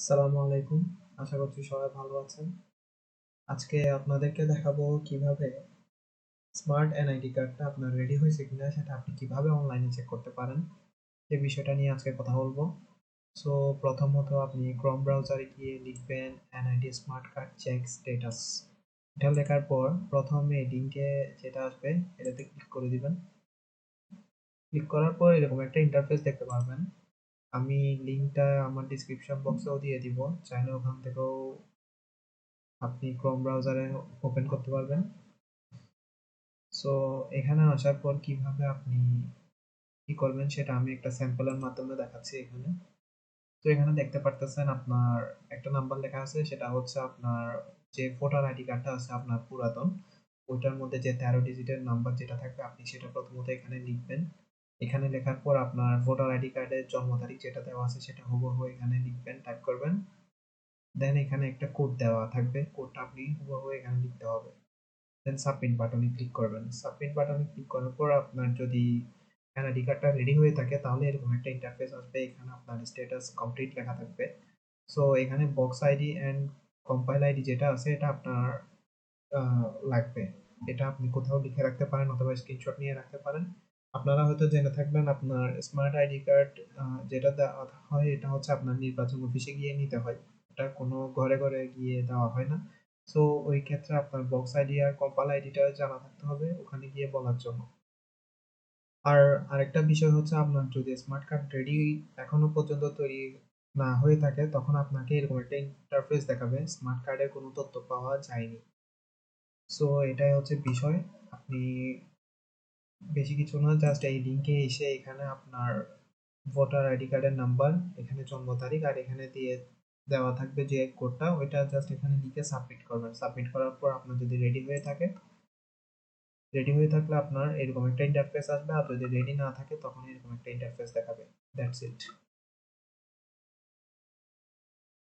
আসসালামু আলাইকুম। আশা করছি সবাই ভালো আছেন। আজকে আপনাদেরকে দেখাবো কিভাবে স্মার্ট এনআইডি কার্ডটা আপনার রেডি হয়েছে কিনা সেটা আপনি কিভাবে অনলাইনে চেক করতে পারেন সেই বিষয়টা নিয়ে আজকে কথা বলবো। সো প্রথমত আপনি ক্রোম ব্রাউজারে গিয়ে লিখবেন NID smart card check status. এটা লেখার পর প্রথমে লিংকে যেটা আসবে এটাতে ক্লিক করে দিবেন। ক্লিক করার পর এরকম একটা ইন্টারফেস দেখতে পারবেন। আমি লিংকটা আমার ডেসক্রিপশন বক্সেও দিয়ে দিব, চাইলে ওখান থেকেও আপনি ক্রোম ব্রাউজারে ওপেন করতে পারবেন। সো এখানে আসার পর কিভাবে আপনি কি করবেন সেটা আমি একটা স্যাম্পলের মাধ্যমে দেখাচ্ছি এখানে। তো এখানে দেখতে পারতেছেন আপনার একটা নাম্বার লেখা আছে, সেটা হচ্ছে আপনার যে ভোটার আইডি কার্ডটা আছে আপনার পুরাতন, ওইটার মধ্যে যে 13 ডিজিটের নাম্বার যেটা থাকবে আপনি সেটা প্রথমত এখানে লিখবেন। এখানে লেখার পর আপনার ভোটার আইডি কার্ডের জন্ম তারিখ যেটা দেওয়া আছে সেটা হুবহু এখানে লিখবেন, টাইপ করবেন। দেন এখানে একটা কোড দেওয়া থাকবে, কোডটা আপনি হুবহু এখানে লিখতে হবে। দেন সাবমিট বাটনে ক্লিক করবেন। সাবমিট বাটনে ক্লিক করার পর আপনার যদি এনআইডি কার্ডটা রেডি হয়ে থাকে তাহলে এরকম একটা ইন্টারফেস আসবে, এখানে আপনার স্ট্যাটাস কমপ্লিট লেখা থাকবে। সো এখানে box ID and compile ID যেটা আছে এটা আপনার লাগবে। এটা আপনি কোথাও লিখে রাখতে পারেন অথবা স্ক্রিনশট নিয়ে রাখতে পারেন। আপনারা হয়তো জেনে থাকবেন আপনার স্মার্ট আইডি কার্ড যেটা দেওয়া হয় এটা হচ্ছে আপনার নির্বাচন অফিসে গিয়ে নিতে হয়। এটা কোনো ঘরে ঘরে গিয়ে দেওয়া হয় না। সো ওই ক্ষেত্রে আপনার বক্স আইডি আর কম্পাইল আইডিটা জানা থাকতে হবে ওখানে গিয়ে বলার জন্য। আর আরেকটা বিষয় হচ্ছে আপনার যদি স্মার্ট কার্ড রেডি এখনো পর্যন্ত তৈরি না হয়ে থাকে তখন আপনাকে এরকম একটা ইন্টারফেস দেখাবে, স্মার্ট কার্ডের কোনো তথ্য পাওয়া যায়নি। সো এটাই হচ্ছে বিষয়। আপনি বেশি কিছু না, জাস্ট এই লিংকে এসে এখানে আপনার ভোটার আইডি কার্ডের নাম্বার, এখানে জন্ম তারিখ আর এখানে দিয়ে দেওয়া থাকবে যে কোডটা, ওইটা জাস্ট এখানে লিখে সাবমিট করবেন। সাবমিট করার পর আপনার যদি রেডি হয়ে থাকলে আপনার এরকম একটা ইন্টারফেস আসবে, আর যদি রেডি না থাকে তখন এরকম একটা ইন্টারফেস দেখাবে। That's it.